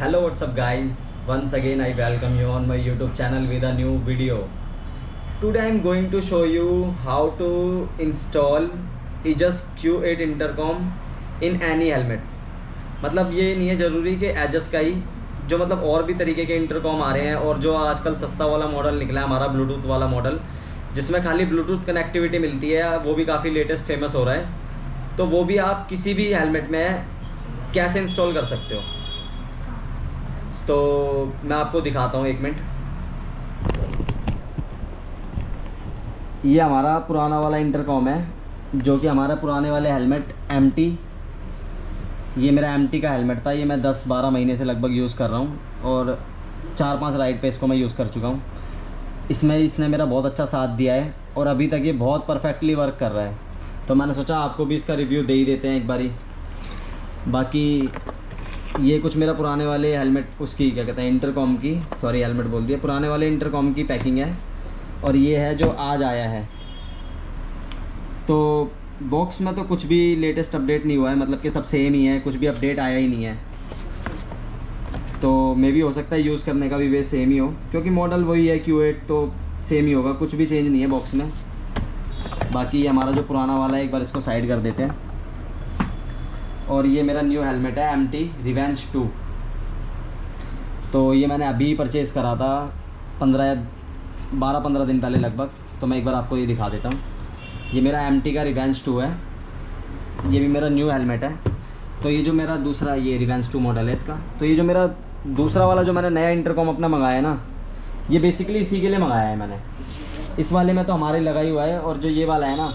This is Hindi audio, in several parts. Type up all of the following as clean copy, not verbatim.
Hello, what's up, guys? Once again, I welcome you on my YouTube channel with a new video. Today, I'm going to show you how to install Aegis Q8 intercom in any helmet. मतलब ये नहीं है ज़रूरी कि एजस का ही, जो मतलब और भी तरीके के इंटरकॉम आ रहे हैं और जो आजकल सस्ता वाला मॉडल निकला है हमारा ब्लूटूथ वाला मॉडल, जिसमें खाली ब्लूटूथ कनेक्टिविटी मिलती है, वो भी काफ़ी लेटेस्ट फेमस हो रहा है। तो वो भी आप किसी भी हेलमेट में कैसे इंस्टॉल कर सकते हो, तो मैं आपको दिखाता हूँ। 1 मिनट। ये हमारा पुराना वाला इंटरकॉम है, जो कि हमारा पुराने वाले हेलमेट MT, ये मेरा MT का हेलमेट था। ये मैं 10-12 महीने से लगभग यूज़ कर रहा हूँ और 4-5 राइड पे इसको मैं यूज़ कर चुका हूँ। इसमें इसने मेरा बहुत अच्छा साथ दिया है और अभी तक ये बहुत परफेक्टली वर्क कर रहा है। तो मैंने सोचा आपको भी इसका रिव्यू दे ही देते हैं एक बारी। बाकी ये कुछ मेरा पुराने वाले हेलमेट, उसकी क्या कहते हैं, इंटरकॉम की, सॉरी हेलमेट बोल दिया, पुराने वाले इंटरकॉम की पैकिंग है। और ये है जो आज आया है। तो बॉक्स में तो कुछ भी लेटेस्ट अपडेट नहीं हुआ है, मतलब कि सब सेम ही है, कुछ भी अपडेट आया ही नहीं है। तो मे भी हो सकता है यूज़ करने का भी वे सेम ही हो, क्योंकि मॉडल वही है Q8, तो सेम ही होगा, कुछ भी चेंज नहीं है बॉक्स में। बाकी ये हमारा जो पुराना वाला है, एक बार इसको साइड कर देते हैं। और ये मेरा न्यू हेलमेट है MT रिवेंज 2। तो ये मैंने अभी परचेज़ करा था 12-15 दिन पहले लगभग। तो मैं एक बार आपको ये दिखा देता हूँ। ये मेरा MT का रिवेंज 2 है, ये भी मेरा न्यू हेलमेट है। तो ये जो मेरा दूसरा, ये रिवेंज 2 मॉडल है इसका। तो ये जो मेरा दूसरा वाला जो मैंने नया इंटरकॉम अपना मंगाया है ना, ये बेसिकली इसी के लिए मंगाया है मैंने। इस वाले में तो हमारे लगा ही हुआ है, और जो ये वाला है ना,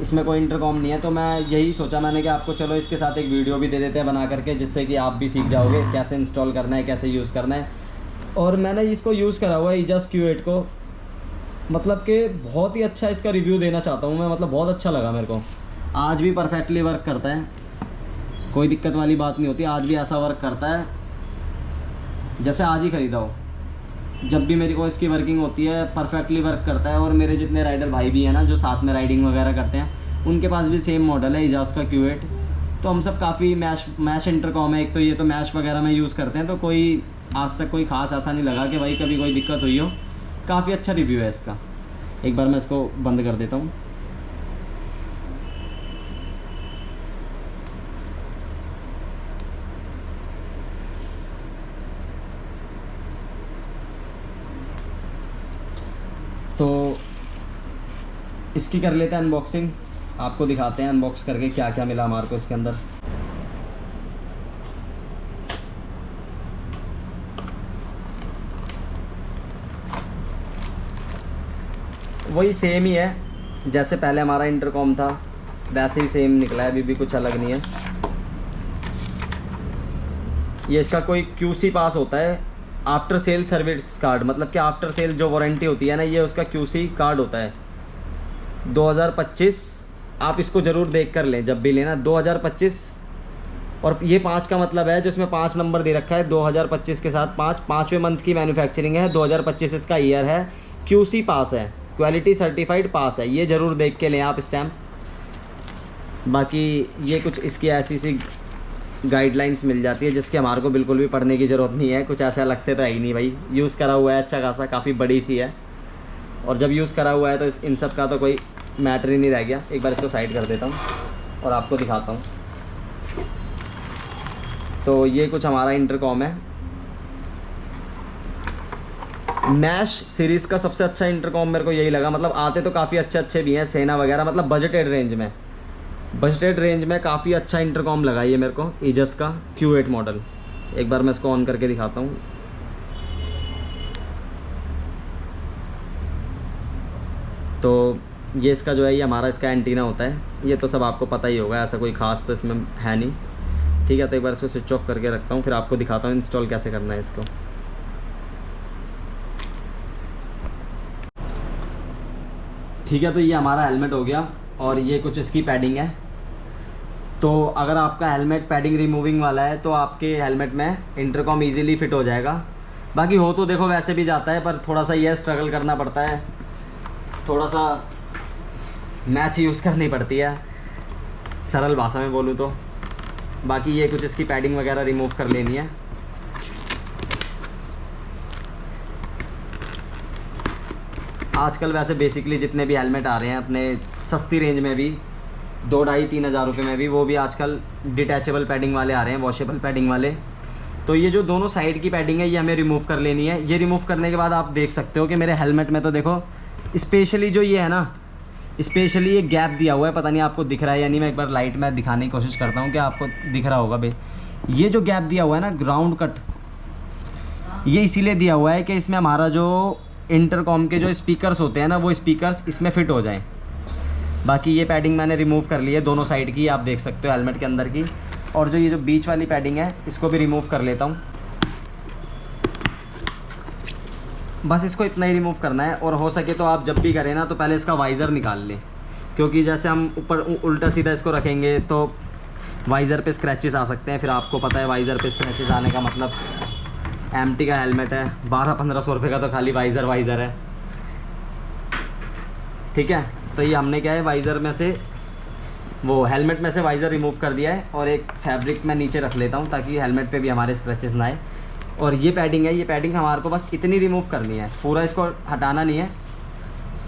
इसमें कोई इंटरकॉम नहीं है। तो मैं यही सोचा मैंने कि आपको चलो इसके साथ एक वीडियो भी दे देते हैं बना करके, जिससे कि आप भी सीख जाओगे कैसे इंस्टॉल करना है, कैसे यूज़ करना है। और मैंने इसको यूज़ करा हुआ है Aegis Q8 को, मतलब कि बहुत ही अच्छा इसका रिव्यू देना चाहता हूँ मैं। मतलब बहुत अच्छा लगा मेरे को, आज भी परफेक्टली वर्क करता है, कोई दिक्कत वाली बात नहीं होती। आज भी ऐसा वर्क करता है जैसे आज ही ख़रीदा हो। जब भी मेरे को इसकी वर्किंग होती है, परफेक्टली वर्क करता है। और मेरे जितने राइडर भाई भी हैं ना, जो साथ में राइडिंग वगैरह करते हैं, उनके पास भी सेम मॉडल है Aegis का Q8। तो हम सब काफ़ी मैश इंटरकॉम है एक, तो ये तो मैश वगैरह में यूज़ करते हैं। तो कोई आज तक कोई ख़ास ऐसा नहीं लगा कि भाई कभी कोई दिक्कत हुई हो। काफ़ी अच्छा रिव्यू है इसका। एक बार मैं इसको बंद कर देता हूँ। तो इसकी कर लेते हैं अनबॉक्सिंग, आपको दिखाते हैं अनबॉक्स करके क्या क्या मिला हमारे को इसके अंदर। वही सेम ही है, जैसे पहले हमारा इंटरकॉम था वैसे ही सेम निकला है, अभी भी कुछ अलग नहीं है। ये इसका कोई QC पास होता है, आफ्टर सेल सर्विस कार्ड, मतलब कि आफ्टर सेल जो वारंटी होती है ना, ये उसका QC कार्ड होता है 2025। आप इसको ज़रूर देख कर लें जब भी लेना, 2025। और ये 5 का मतलब है, जो इसमें 5 नंबर दे रखा है 2025 के साथ 5वें मंथ की मैन्युफैक्चरिंग है, 2025 इसका ईयर है, QC पास है, क्वालिटी सर्टिफाइड पास है। ये ज़रूर देख के लें आप स्टैम्प। बाकी ये कुछ इसकी ऐसी सी गाइडलाइंस मिल जाती है, जिसके हमारे को बिल्कुल भी पढ़ने की ज़रूरत नहीं है। कुछ ऐसा अलग से तो है ही नहीं भाई, यूज़ करा हुआ है अच्छा खासा, काफ़ी बड़ी सी है। और जब यूज़ करा हुआ है तो इन सब का तो कोई मैटर ही नहीं रह गया। एक बार इसको साइड कर देता हूँ और आपको दिखाता हूँ। तो ये कुछ हमारा इंटरकॉम है, मैश सीरीज़ का सबसे अच्छा इंटरकॉम मेरे को यही लगा। मतलब आते तो काफ़ी अच्छे भी हैं, सेना वगैरह, मतलब बजटेड रेंज में काफ़ी अच्छा इंटरकॉम लगा ये मेरे को, Aegis का Q8 मॉडल। एक बार मैं इसको ऑन करके दिखाता हूँ। तो ये इसका जो है, ये हमारा इसका एंटीना होता है। ये तो सब आपको पता ही होगा, ऐसा कोई ख़ास तो इसमें है नहीं। ठीक है, तो एक बार इसको स्विच ऑफ करके रखता हूँ, फिर आपको दिखाता हूँ इंस्टॉल कैसे करना है इसको। ठीक है, तो ये हमारा हेलमेट हो गया और ये कुछ इसकी पैडिंग है। तो अगर आपका हेलमेट पैडिंग रिमूविंग वाला है तो आपके हेलमेट में इंटरकॉम इजीली फिट हो जाएगा। बाकी हो तो देखो वैसे भी जाता है, पर थोड़ा सा ये स्ट्रगल करना पड़ता है, थोड़ा सा मैथ यूज़ करनी पड़ती है, सरल भाषा में बोलूँ तो। बाकी ये कुछ इसकी पैडिंग वगैरह रिमूव कर लेनी है। आजकल वैसे बेसिकली जितने भी हेलमेट आ रहे हैं अपने सस्ती रेंज में भी 2-2.5-3 हज़ार रुपये में भी, वो भी आजकल डिटैचेबल पैडिंग वाले आ रहे हैं, वॉशेबल पैडिंग वाले। तो ये जो दोनों साइड की पैडिंग है ये हमें रिमूव कर लेनी है। ये रिमूव करने के बाद आप देख सकते हो कि मेरे हेलमेट में तो देखो स्पेशली जो ये है ना, स्पेशली ये गैप दिया हुआ है, पता नहीं आपको दिख रहा है या नहीं। मैं एक बार लाइट में दिखाने की कोशिश करता हूँ कि आपको दिख रहा होगा भाई। ये जो गैप दिया हुआ है ना ग्राउंड कट, ये इसीलिए दिया हुआ है कि इसमें हमारा जो इंटरकॉम के जो स्पीकर्स होते हैं ना, वो स्पीकर्स इसमें फ़िट हो जाएं। बाकी ये पैडिंग मैंने रिमूव कर ली है दोनों साइड की, आप देख सकते हो हेलमेट के अंदर की। और जो ये जो बीच वाली पैडिंग है इसको भी रिमूव कर लेता हूँ। बस इसको इतना ही रिमूव करना है। और हो सके तो आप जब भी करें ना तो पहले इसका वाइज़र निकाल लें, क्योंकि जैसे हम ऊपर उल्टा सीधा इसको रखेंगे तो वाइज़र पे स्क्रैचेस आ सकते हैं। फिर आपको पता है वाइज़र पे स्क्रैचेस आने का मतलब, एमटी का हेलमेट है, 1200-1500 रुपये का तो खाली वाइज़र है, ठीक है। तो ये हमने क्या है वाइज़र में से, वो हेलमेट में से वाइज़र रिमूव कर दिया है। और एक फैब्रिक मैं नीचे रख लेता हूँ ताकि हेलमेट पे भी हमारे स्क्रैचेस ना आए। और ये पैडिंग है, ये पैडिंग हमारे को बस इतनी रिमूव करनी है, पूरा इसको हटाना नहीं है,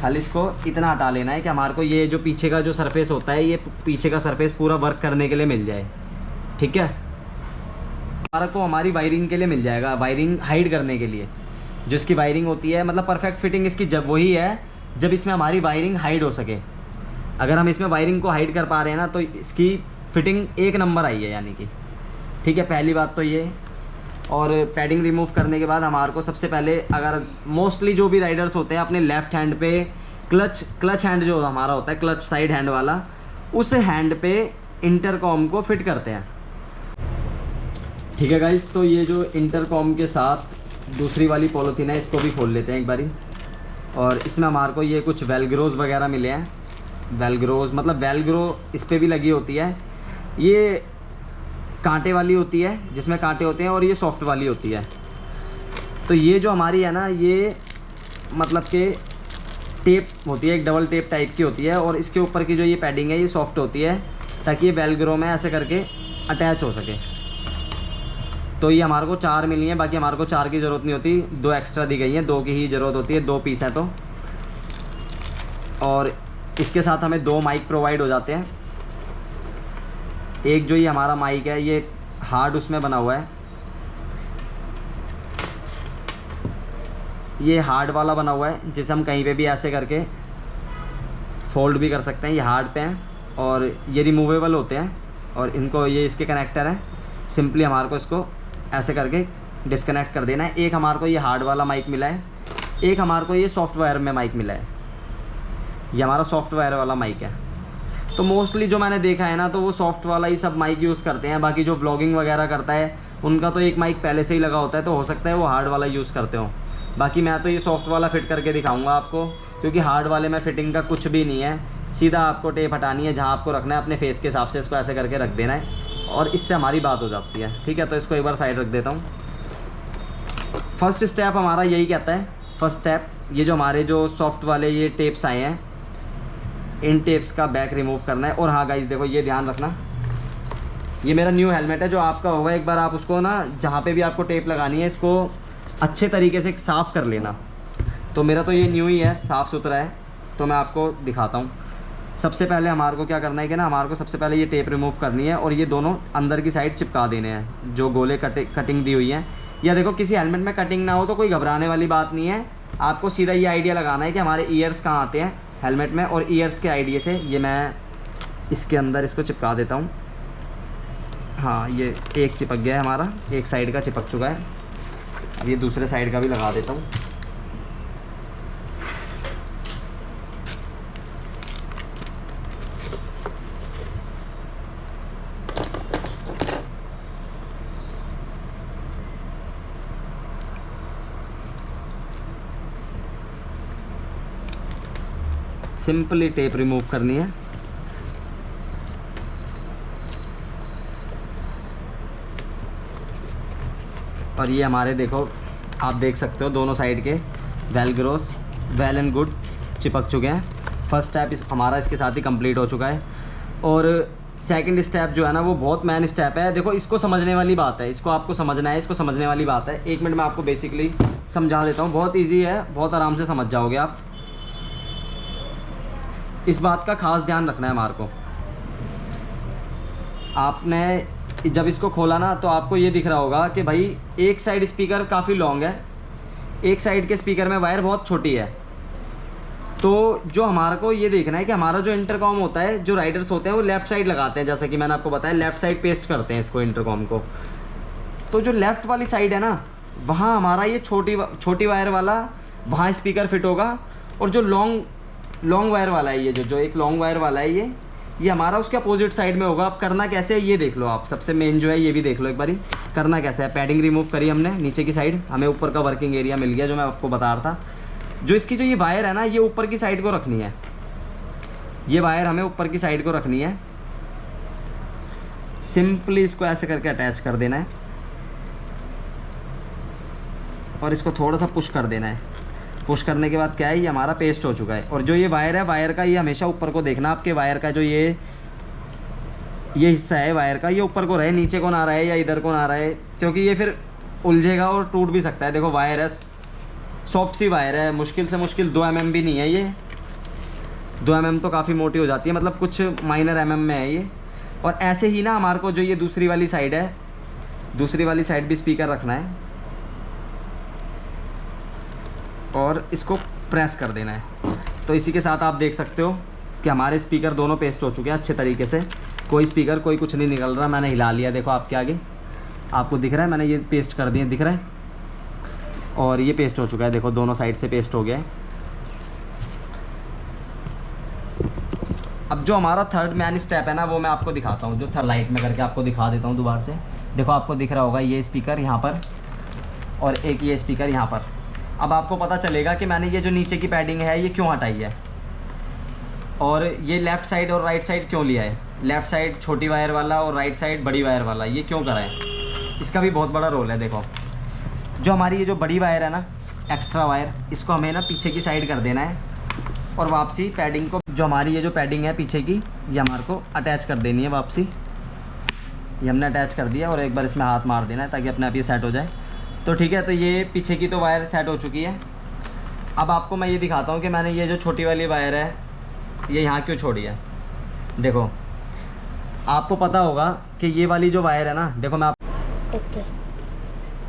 खाली इसको इतना हटा लेना है कि हमारे को ये जो पीछे का जो सरफेस होता है, ये पीछे का सरफेस पूरा वर्क करने के लिए मिल जाए, ठीक है। हमारे को हमारी वायरिंग के लिए मिल जाएगा, वायरिंग हाइड करने के लिए जो इसकी वायरिंग होती है, मतलब परफेक्ट फिटिंग इसकी जब वही है जब इसमें हमारी वायरिंग हाइड हो सके। अगर हम इसमें वायरिंग को हाइड कर पा रहे हैं ना तो इसकी फिटिंग एक नंबर आई है यानी कि, ठीक है। पहली बात तो ये। और पैडिंग रिमूव करने के बाद हमारे को सबसे पहले, अगर मोस्टली जो भी राइडर्स होते हैं अपने लेफ़्ट हैंड पे क्लच हैंड जो हमारा होता है, क्लच साइड हैंड वाला, उस हैंड पे इंटरकॉम को फिट करते हैं, ठीक है गाइस। तो ये जो इंटरकॉम के साथ दूसरी वाली पॉलीथीन है इसको भी खोल लेते हैं एक बारी। और इसमें हमारे को ये कुछ वेलग्रोज वगैरह मिले हैं। वेलग्रोज मतलब वेलग्रो इस पर भी लगी होती है, ये कांटे वाली होती है जिसमें कांटे होते हैं, और ये सॉफ्ट वाली होती है। तो ये जो हमारी है ना, ये मतलब कि टेप होती है, एक डबल टेप टाइप की होती है। और इसके ऊपर की जो ये पैडिंग है ये सॉफ्ट होती है ताकि ये वेलग्रो में ऐसे करके अटैच हो सके। तो ये हमारे को 4 मिली हैं, बाकी हमारे को 4 की ज़रूरत नहीं होती, 2 एक्स्ट्रा दी गई हैं, 2 की ही ज़रूरत होती है, 2 पीस है तो। और इसके साथ हमें 2 माइक प्रोवाइड हो जाते हैं। एक जो ये हमारा माइक है ये हार्ड उसमें बना हुआ है, ये हार्ड वाला बना हुआ है जिसे हम कहीं पे भी ऐसे करके फोल्ड भी कर सकते हैं, ये हार्ड पे हैं। और ये रिमूवेबल होते हैं, और इनको ये इसके कनेक्टर हैं, सिंपली हमारे को इसको ऐसे करके डिस्कनेक्ट कर देना है। एक हमारे को ये हार्ड वाला माइक मिला है, एक हमारे को ये सॉफ्टवेयर में माइक मिला है, ये हमारा सॉफ्टवेयर वाला माइक है। तो मोस्टली जो मैंने देखा है ना तो वो सॉफ्ट वाला ही सब माइक यूज़ करते हैं। बाकी जो व्लॉगिंग वगैरह करता है उनका तो एक माइक पहले से ही लगा होता है, तो हो सकता है वो हार्ड वाला यूज़ करते हो। बाकी मैं तो ये सॉफ्ट वाला फ़िट करके दिखाऊंगा आपको, क्योंकि हार्ड वाले में फ़िटिंग का कुछ भी नहीं है, सीधा आपको टेप हटानी है, जहाँ आपको रखना है अपने फेस के हिसाब से इसको ऐसे करके रख देना है, और इससे हमारी बात हो जाती है, ठीक है। तो इसको एक बार साइड रख देता हूँ। फर्स्ट स्टेप हमारा यही कहता है, फर्स्ट स्टेप ये जो हमारे जो सॉफ्ट वाले ये टेप्स आए हैं, इन टेप्स का बैक रिमूव करना है। और हाँ गाइस देखो, ये ध्यान रखना, ये मेरा न्यू हेलमेट है, जो आपका होगा एक बार आप उसको ना जहाँ पे भी आपको टेप लगानी है इसको अच्छे तरीके से साफ़ कर लेना। तो मेरा तो ये न्यू ही है, साफ़ सुथरा है, तो मैं आपको दिखाता हूँ। सबसे पहले हमारे को क्या करना है कि ना, हमारे को सबसे पहले ये टेप रिमूव करनी है और ये दोनों अंदर की साइड चिपका देने हैं जो गोले कटिंग दी हुई है। या देखो किसी हेलमेट में कटिंग ना हो तो कोई घबराने वाली बात नहीं है, आपको सीधा ये आइडिया लगाना है कि हमारे ईयर्स कहाँ आते हैं हेलमेट में, और ईयर्स के आइडिया से ये मैं इसके अंदर इसको चिपका देता हूँ। हाँ, ये एक चिपक गया है हमारा, एक साइड का चिपक चुका है। अब ये दूसरे साइड का भी लगा देता हूँ। सिंपली टेप रिमूव करनी है। और ये हमारे देखो, आप देख सकते हो दोनों साइड के वेलग्रोस वेल एंड गुड चिपक चुके हैं। फर्स्ट स्टेप हमारा इसके साथ ही कंप्लीट हो चुका है। और सेकंड स्टेप जो है ना, वो बहुत मेन स्टेप है। देखो, इसको समझने वाली बात है, इसको आपको समझना है, इसको समझने वाली बात है। 1 मिनट में आपको बेसिकली समझा देता हूँ, बहुत ईजी है, बहुत आराम से समझ जाओगे आप। इस बात का खास ध्यान रखना है हमारे को। आपने जब इसको खोला ना तो आपको ये दिख रहा होगा कि भाई एक साइड स्पीकर काफ़ी लॉन्ग है, एक साइड के स्पीकर में वायर बहुत छोटी है। तो जो हमारे को ये देखना है कि हमारा जो इंटरकॉम होता है, जो राइडर्स होते हैं वो लेफ़्ट साइड लगाते हैं, जैसा कि मैंने आपको बताया लेफ़्ट साइड पेस्ट करते हैं इसको इंटरकॉम को। तो जो लेफ़्ट वाली साइड है ना, वहाँ हमारा ये छोटी वायर वाला वहाँ स्पीकर फिट होगा, और जो लॉन्ग वायर वाला है, ये जो एक लॉन्ग वायर वाला है ये हमारा उसके अपोजिट साइड में होगा। अब करना कैसे है ये देख लो आप, सबसे मेन जो है ये भी देख लो एक बारी करना कैसे है। पैडिंग रिमूव करी हमने नीचे की साइड, हमें ऊपर का वर्किंग एरिया मिल गया जो मैं आपको बता रहा था। जो इसकी जो ये वायर है ना, ये ऊपर की साइड को रखनी है, ये वायर हमें ऊपर की साइड को रखनी है। सिंपली इसको ऐसे करके अटैच कर देना है और इसको थोड़ा सा पुश कर देना है। पुश करने के बाद क्या है, ये हमारा पेस्ट हो चुका है। और जो ये वायर है, वायर का ये हमेशा ऊपर को देखना, आपके वायर का जो ये हिस्सा है वायर का, ये ऊपर को रहे, नीचे को ना रहे या इधर को ना रहे, क्योंकि ये फिर उलझेगा और टूट भी सकता है। देखो वायर है, सॉफ्ट सी वायर है, मुश्किल से मुश्किल 2 mm भी नहीं है ये। 2 mm तो काफ़ी मोटी हो जाती है, मतलब कुछ माइनर mm में है ये। और ऐसे ही ना हमारे को जो ये दूसरी वाली साइड है, दूसरी वाली साइड भी स्पीकर रखना है और इसको प्रेस कर देना है। तो इसी के साथ आप देख सकते हो कि हमारे स्पीकर दोनों पेस्ट हो चुके हैं अच्छे तरीके से। कोई स्पीकर कोई कुछ नहीं निकल रहा, मैंने हिला लिया, देखो आपके आगे आपको दिख रहा है, मैंने ये पेस्ट कर दिए, दिख रहा है। और ये पेस्ट हो चुका है, देखो दोनों साइड से पेस्ट हो गया है। अब जो हमारा थर्ड मेन स्टेप है ना, वो मैं आपको दिखाता हूँ, जो थर्ड लाइट में करके आपको दिखा देता हूँ दोबारा से। देखो आपको दिख रहा होगा ये स्पीकर यहाँ पर और एक ये स्पीकर यहाँ पर। अब आपको पता चलेगा कि मैंने ये जो नीचे की पैडिंग है ये क्यों हटाई है, और ये लेफ़्ट साइड और राइट साइड क्यों लिया है। लेफ़्ट साइड छोटी वायर वाला और राइट साइड बड़ी वायर वाला, ये क्यों करा है, इसका भी बहुत बड़ा रोल है। देखो जो हमारी ये जो बड़ी वायर है ना, एक्स्ट्रा वायर, इसको हमें ना पीछे की साइड कर देना है और वापसी पैडिंग को, जो हमारी ये जो पैडिंग है पीछे की, ये हमारे को अटैच कर देनी है वापसी। ये हमने अटैच कर दिया और एक बार इसमें हाथ मार देना है ताकि अपने आप ये सेट हो जाए। तो ठीक है, तो ये पीछे की तो वायर सेट हो चुकी है। अब आपको मैं ये दिखाता हूँ कि मैंने ये जो छोटी वाली वायर है ये यहाँ क्यों छोड़ी है। देखो आपको पता होगा कि ये वाली जो वायर है ना, देखो मैं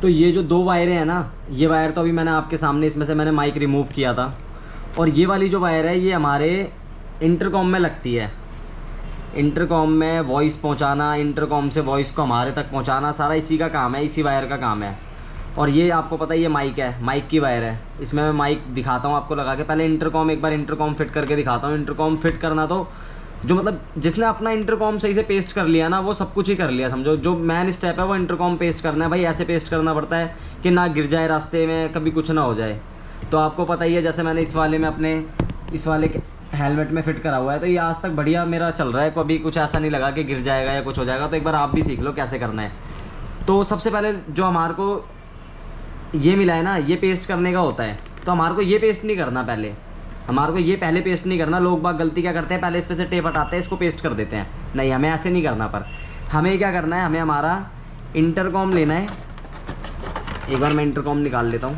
तो ये जो 2 वायरें हैं ना, ये वायर तो अभी मैंने आपके सामने, इसमें से मैंने माइक रिमूव किया था। और ये वाली जो वायर है ये हमारे इंटरकॉम में लगती है। इंटरकॉम में वॉइस पहुंचाना, इंटरकॉम से वॉइस को हमारे तक पहुंचाना, सारा इसी का काम है, इसी वायर का काम है। और ये आपको पता है ये माइक है, माइक की वायर है। इसमें मैं माइक दिखाता हूँ आपको लगा के, पहले इंटरकॉम, एक बार इंटरकॉम फिट करके दिखाता हूँ। इंटरकॉम फिट करना तो जो मतलब जिसने अपना इंटरकॉम सही से पेस्ट कर लिया ना, वो सब कुछ ही कर लिया समझो। जो मेन स्टेप है वो इंटरकॉम पेस्ट करना है भाई। ऐसे पेस्ट करना पड़ता है कि ना गिर जाए रास्ते में, कभी कुछ ना हो जाए। तो आपको पता ही है, जैसे मैंने इस वाले में अपने इस वाले के हेलमेट में फ़िट करा हुआ है, तो ये आज तक बढ़िया मेरा चल रहा है, कभी कुछ ऐसा नहीं लगा कि गिर जाएगा या कुछ हो जाएगा। तो एक बार आप भी सीख लो कैसे करना है। तो सबसे पहले जो हमारे को ये मिला है ना, ये पेस्ट करने का होता है। तो हमारे को ये पेस्ट नहीं करना, पहले हमारे को ये पहले पेस्ट नहीं करना। लोग बाग गलती क्या करते हैं, पहले इस पे से टेप हटाते हैं, इसको पेस्ट कर देते हैं। नहीं, हमें ऐसे नहीं करना। पर हमें क्या करना है, हमें हमारा इंटरकॉम लेना है। एक बार मैं इंटरकॉम निकाल लेता हूँ।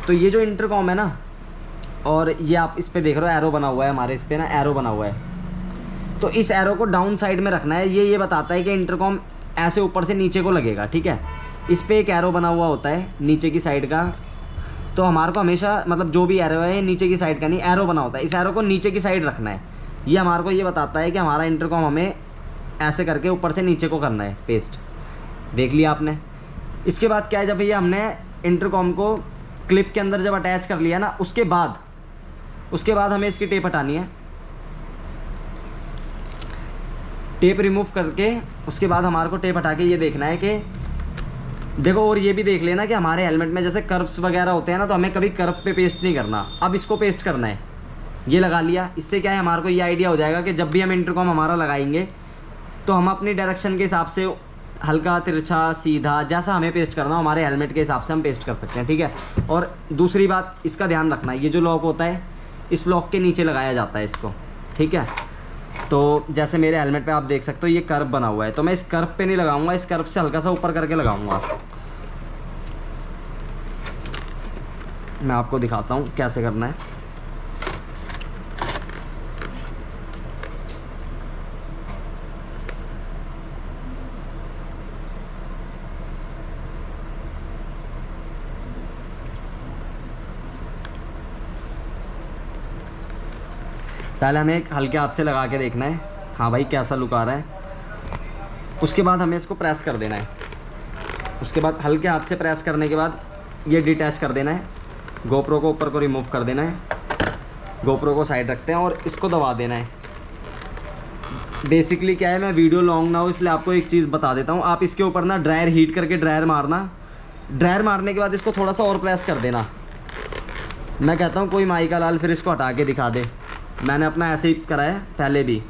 तो ये जो इंटरकॉम है ना, और ये आप इस पर देख रहे हो एरो बना हुआ है, हमारे इस पर ना एरो बना हुआ है। तो इस एरो को डाउन साइड में रखना है। ये बताता है कि इंटरकॉम ऐसे ऊपर से नीचे को लगेगा, ठीक है। इस पर एक एरो बना हुआ होता है नीचे की साइड का। तो हमारे को हमेशा, मतलब जो भी एरो है नीचे की साइड का नहीं, एरो बना होता है, इस एरो को नीचे की साइड रखना है। ये हमारे को ये बताता है कि हमारा इंटरकॉम हमें ऐसे करके ऊपर से नीचे को करना है पेस्ट। देख लिया आपने। इसके बाद क्या है, जब ये हमने इंटरकॉम को क्लिप के अंदर जब अटैच कर लिया ना, उसके बाद हमें इसकी टेप हटानी है। टेप रिमूव करके उसके बाद हमारे को टेप हटा के ये देखना है कि देखो, और ये भी देख लेना कि हमारे हेलमेट में जैसे कर्व्स वगैरह होते हैं ना, तो हमें कभी कर्व पे पेस्ट नहीं करना। अब इसको पेस्ट करना है, ये लगा लिया। इससे क्या है, हमारे को ये आइडिया हो जाएगा कि जब भी हम इंटरकॉम हमारा लगाएंगे तो हम अपनी डायरेक्शन के हिसाब से हल्का, तिरछा, सीधा, जैसा हमें पेस्ट करना हो हमारे हेलमेट के हिसाब से हम पेस्ट कर सकते हैं, ठीक है। और दूसरी बात, इसका ध्यान रखना, ये जो लॉक होता है, इस लॉक के नीचे लगाया जाता है इसको, ठीक है। तो जैसे मेरे हेलमेट पे आप देख सकते हो ये कर्व बना हुआ है, तो मैं इस कर्व पे नहीं लगाऊंगा, इस कर्व से हल्का सा ऊपर करके लगाऊंगा। मैं आपको दिखाता हूँ कैसे करना है। पहले हमें एक हल्के हाथ से लगा के देखना है, हाँ भाई कैसा लुक आ रहा है। उसके बाद हमें इसको प्रेस कर देना है। उसके बाद हल्के हाथ से प्रेस करने के बाद ये डिटैच कर देना है, गोप्रो को ऊपर को रिमूव कर देना है, गोप्रो को साइड रखते हैं और इसको दबा देना है। बेसिकली क्या है, मैं वीडियो लॉन्ग ना हो इसलिए आपको एक चीज़ बता देता हूँ। आप इसके ऊपर ना ड्रायर हीट करके ड्रायर मारना, ड्रायर मारने के बाद इसको थोड़ा सा और प्रेस कर देना। मैं कहता हूँ कोई माई का लाल फिर इसको हटा के दिखा दे, मैंने अपना ऐसे ही करा है पहले भी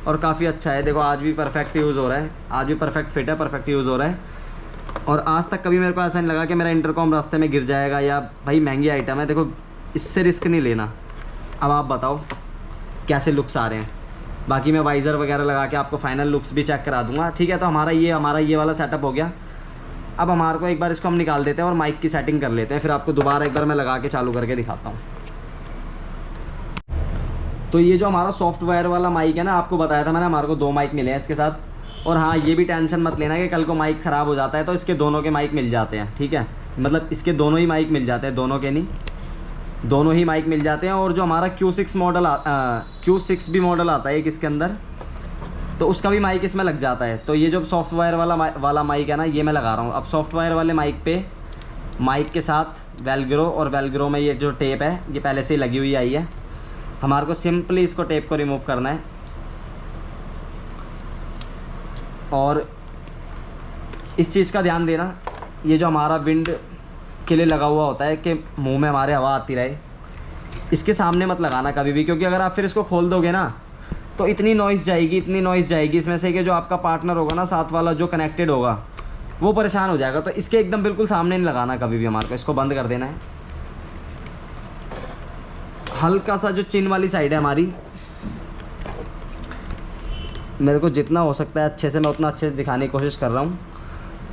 और काफ़ी अच्छा है। देखो आज भी परफेक्ट यूज़ हो रहा है, आज भी परफेक्ट फिट है, परफेक्ट यूज़ हो रहा है। और आज तक कभी मेरे को ऐसा नहीं लगा कि मेरा इंटरकॉम रास्ते में गिर जाएगा या भाई महंगी आइटम है। देखो इससे रिस्क नहीं लेना। अब आप बताओ कैसे लुक्स आ रहे हैं। बाकी मैं वाइज़र वगैरह लगा के आपको फाइनल लुक्स भी चेक करा दूंगा, ठीक है। तो हमारा ये वाला सेटअप हो गया। अब हमारे को एक बार इसको हम निकाल देते हैं और माइक की सेटिंग कर लेते हैं, फिर आपको दोबारा एक बार मैं लगा के चालू करके दिखाता हूँ। तो ये जो हमारा सॉफ्टवेयर वाला माइक है ना, आपको बताया था मैंने, हमारे को 2 माइक मिले हैं इसके साथ। और हाँ, ये भी टेंशन मत लेना कि कल को माइक ख़राब हो जाता है तो इसके दोनों के माइक मिल जाते हैं, ठीक है। मतलब इसके दोनों ही माइक मिल जाते हैं, दोनों के नहीं, दोनों ही माइक मिल जाते हैं। और जो हमारा Q6 मॉडल Q6 भी मॉडल आता है एक इसके अंदर, तो उसका भी माइक इसमें लग जाता है। तो ये जो सॉफ्टवेयर वाला माइक है ना, ये मैं लगा रहा हूँ। अब सॉफ्टवेयर वाले माइक पे माइक के साथ वेलग्रो, और वेलग्रो में ये जो टेप है ये पहले से ही लगी हुई आई है। हमारे को सिंपली इसको टेप को रिमूव करना है और इस चीज़ का ध्यान देना, ये जो हमारा विंड के लिए लगा हुआ होता है कि मुंह में हमारे हवा आती रहे, इसके सामने मत लगाना कभी भी, क्योंकि अगर आप फिर इसको खोल दोगे ना तो इतनी नॉइज़ जाएगी इसमें से कि जो आपका पार्टनर होगा ना, साथ वाला जो कनेक्टेड होगा, वो परेशान हो जाएगा। तो इसके एकदम बिल्कुल सामने नहीं लगाना कभी भी हमारे को। इसको बंद कर देना है। हल्का सा जो चिन वाली साइड है हमारी, मेरे को जितना हो सकता है अच्छे से मैं उतना अच्छे से दिखाने की कोशिश कर रहा हूँ।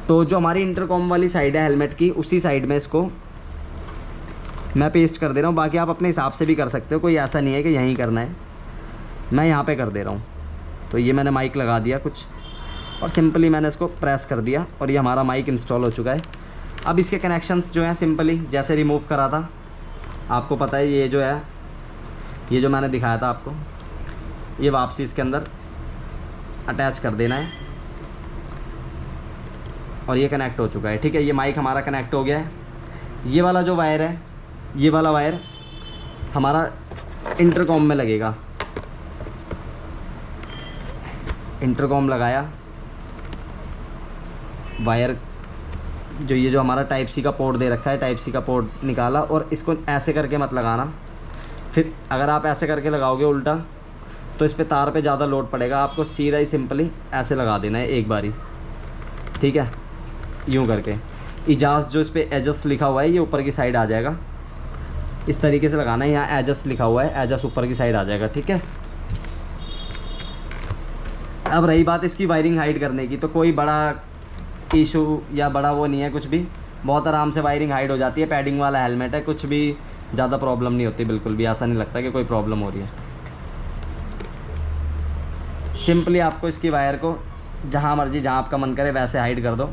तो जो हमारी इंटरकॉम वाली साइड है हेलमेट की, उसी साइड में इसको मैं पेस्ट कर दे रहा हूँ। बाकी आप अपने हिसाब से भी कर सकते हो, कोई ऐसा नहीं है कि यहीं करना है, मैं यहाँ पे कर दे रहा हूँ। तो ये मैंने माइक लगा दिया कुछ और सिंपली मैंने इसको प्रेस कर दिया और ये हमारा माइक इंस्टॉल हो चुका है। अब इसके कनेक्शंस जो हैं सिंपली जैसे रिमूव करा था, आपको पता है ये जो है, ये जो मैंने दिखाया था आपको, ये वापसी इसके अंदर अटैच कर देना है और ये कनेक्ट हो चुका है, ठीक है। ये माइक हमारा कनेक्ट हो गया है। ये वाला जो वायर है, ये वाला वायर हमारा इंटरकॉम में लगेगा। इंटरकॉम लगाया, वायर जो ये जो हमारा टाइप सी का पोर्ट दे रखा है, टाइप सी का पोर्ट निकाला और इसको ऐसे करके मत लगाना। फिर अगर आप ऐसे करके लगाओगे उल्टा तो इस पे तार पे ज़्यादा लोड पड़ेगा। आपको सीधा ही सिंपली ऐसे लगा देना है एक बारी, ठीक है, यूँ करके। इजाज़ जो इस पे एजस लिखा हुआ है ये ऊपर की साइड आ जाएगा, इस तरीके से लगाना है। यहाँ एजस लिखा हुआ है, एजस ऊपर की साइड आ जाएगा, ठीक है। अब रही बात इसकी वायरिंग हाइड करने की, तो कोई बड़ा इशू या बड़ा वो नहीं है कुछ भी, बहुत आराम से वायरिंग हाइड हो जाती है। पैडिंग वाला हेलमेट है, कुछ भी ज़्यादा प्रॉब्लम नहीं होती, बिल्कुल भी ऐसा नहीं लगता कि कोई प्रॉब्लम हो रही है। सिंपली आपको इसकी वायर को जहाँ मर्जी, जहाँ आपका मन करे वैसे हाइड कर दो।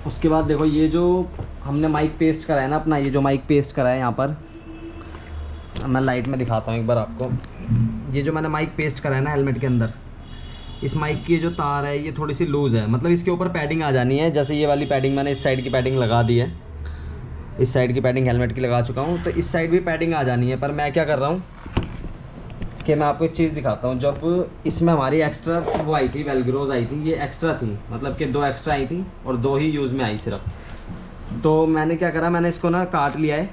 उसके बाद देखो ये जो हमने माइक पेस्ट करा है ना अपना, ये जो माइक पेस्ट करा है यहाँ पर, मैं लाइट में दिखाता हूँ एक बार आपको। ये जो मैंने माइक पेस्ट करा है ना हेलमेट के अंदर, इस माइक की जो तार है ये थोड़ी सी लूज़ है, मतलब इसके ऊपर पैडिंग आ जानी है। जैसे ये वाली पैडिंग मैंने इस साइड की पैडिंग लगा दी है, इस साइड की पैडिंग हेलमेट की लगा चुका हूँ, तो इस साइड भी पैडिंग आ जानी है। पर मैं क्या कर रहा हूँ कि मैं आपको एक चीज़ दिखाता हूँ। जब इसमें हमारी एक्स्ट्रा वो आई थी, वेलग्रोज आई थी, ये एक्स्ट्रा थी, मतलब कि 2 एक्स्ट्रा आई थी और 2 ही यूज़ में आई सिर्फ। तो मैंने क्या करा, मैंने इसको ना काट लिया है।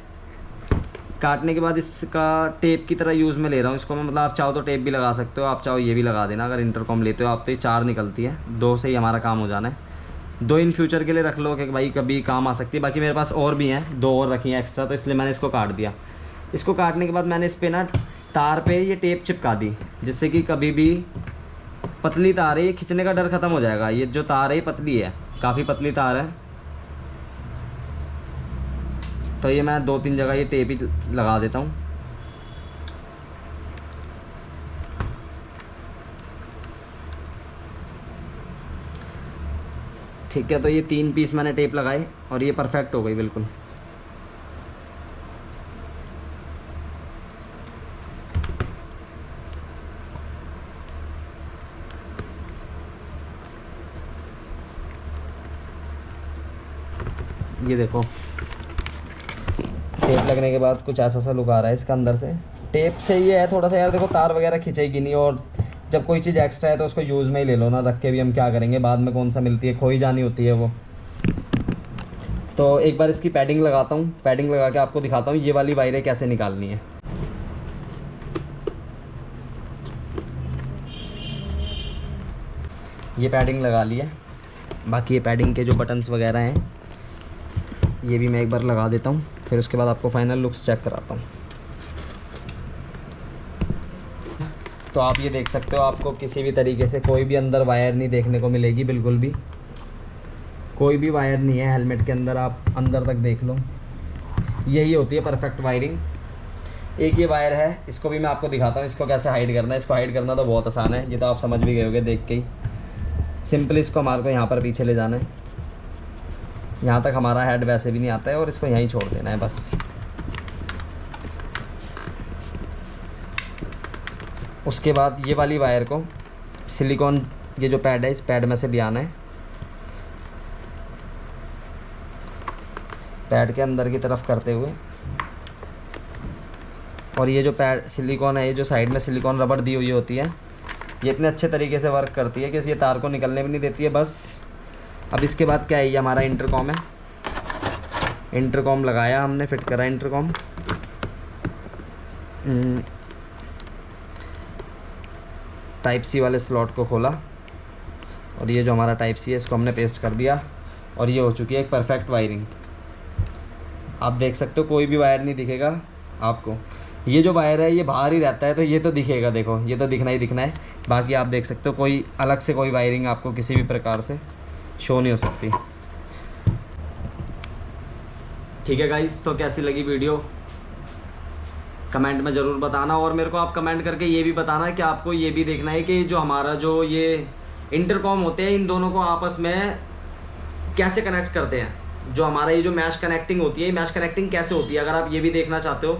काटने के बाद इसका टेप की तरह यूज़ में ले रहा हूँ इसको मैं, मतलब आप चाहो तो टेप भी लगा सकते हो, आप चाहो ये भी लगा देना। अगर इंटरकॉम लेते हो आप तो ये 4 निकलती है, 2 से ही हमारा काम हो जाना है। 2 इन फ्यूचर के लिए रख लो कि भाई कभी काम आ सकती है। बाकी मेरे पास और भी हैं, 2 और रखी हैं एक्स्ट्रा, तो इसलिए मैंने इसको काट दिया। इसको काटने के बाद मैंने इस पर ना तार पे ये टेप चिपका दी, जिससे कि कभी भी पतली तार है, ये खींचने का डर ख़त्म हो जाएगा। ये जो तार है ये पतली है, काफ़ी पतली तार है, तो ये मैं 2-3 जगह ये टेप ही लगा देता हूँ। ठीक है, तो ये 3 पीस मैंने टेप लगाए और ये परफेक्ट हो गई बिल्कुल। ये देखो टेप लगने के बाद कुछ ऐसा सा लुक आ रहा है इसका अंदर से। टेप से ये है थोड़ा सा यार, देखो तार वगैरह खिंचेगी नहीं, और जब कोई चीज़ एक्स्ट्रा है तो उसको यूज़ में ही ले लो ना, रख के भी हम क्या करेंगे, बाद में कौन सा मिलती है, खो ही जानी होती है वो। तो एक बार इसकी पैडिंग लगाता हूँ, पैडिंग लगा के आपको दिखाता हूँ ये वाली वायरें कैसे निकालनी है। ये पैडिंग लगा ली है, बाकी ये पैडिंग के जो बटन्स वगैरह हैं ये भी मैं एक बार लगा देता हूँ, फिर उसके बाद आपको फाइनल लुक्स चेक कराता हूँ। तो आप ये देख सकते हो, आपको किसी भी तरीके से कोई भी अंदर वायर नहीं देखने को मिलेगी, बिल्कुल भी कोई भी वायर नहीं है हेलमेट के अंदर, आप अंदर तक देख लो। यही होती है परफेक्ट वायरिंग। एक ये वायर है, इसको भी मैं आपको दिखाता हूँ इसको कैसे हाइड करना है। इसको हाइड करना तो बहुत आसान है, ये तो आप समझ भी गए होगे देख के ही। सिंपली इसको हमारे को यहाँ पर पीछे ले जाना है, यहाँ तक हमारा हेड वैसे भी नहीं आता है, और इसको यहीं छोड़ देना है बस। उसके बाद ये वाली वायर को सिलिकॉन, ये जो पैड है इस पैड में से ले आना है, पैड के अंदर की तरफ करते हुए। और ये जो पैड सिलिकॉन है, ये जो साइड में सिलिकॉन रबड़ दी हुई होती है, ये इतने अच्छे तरीके से वर्क करती है कि ये तार को निकलने भी नहीं देती है बस। अब इसके बाद क्या है, ये हमारा इंटरकॉम है, इंटरकॉम लगाया हमने, फिट करा इंटरकॉम। टाइप सी वाले स्लॉट को खोला, और ये जो हमारा टाइप सी है इसको हमने पेस्ट कर दिया, और ये हो चुकी है एक परफेक्ट वायरिंग। आप देख सकते हो कोई भी वायर नहीं दिखेगा आपको। ये जो वायर है ये बाहर ही रहता है, तो ये तो दिखेगा, देखो ये तो दिखना ही दिखना है। बाकी आप देख सकते हो कोई अलग से कोई वायरिंग आपको किसी भी प्रकार से शो नहीं हो सकती। ठीक है गाइस, तो कैसी लगी वीडियो कमेंट में ज़रूर बताना, और मेरे को आप कमेंट करके ये भी बताना कि आपको ये भी देखना है कि जो हमारा जो ये इंटरकॉम होते हैं इन दोनों को आपस में कैसे कनेक्ट करते हैं। जो हमारा ये जो मैश कनेक्टिंग होती है, मैश कनेक्टिंग कैसे होती है, अगर आप ये भी देखना चाहते हो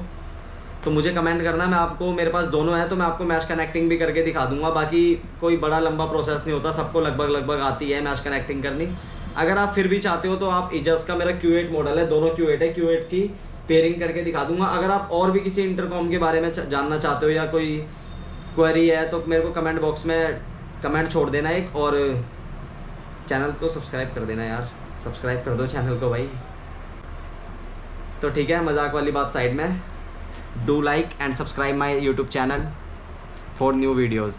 तो मुझे कमेंट करना। मैं आपको, मेरे पास दोनों है तो मैं आपको मैश कनेक्टिंग भी करके दिखा दूंगा। बाकी कोई बड़ा लंबा प्रोसेस नहीं होता, सबको लगभग आती है मैश कनेक्टिंग करनी। अगर आप फिर भी चाहते हो तो आप इजस का मेरा Q8 मॉडल है, दोनों Q8 है, Q8 की पेयरिंग करके दिखा दूंगा। अगर आप और भी किसी इंटरकॉम के बारे में जानना चाहते हो या कोई क्वेरी है तो मेरे को कमेंट बॉक्स में कमेंट छोड़ देना एक, और चैनल को सब्सक्राइब कर देना यार, सब्सक्राइब कर दो चैनल को भाई। तो ठीक है, मजाक वाली बात साइड में, do like and subscribe my YouTube channel for new videos.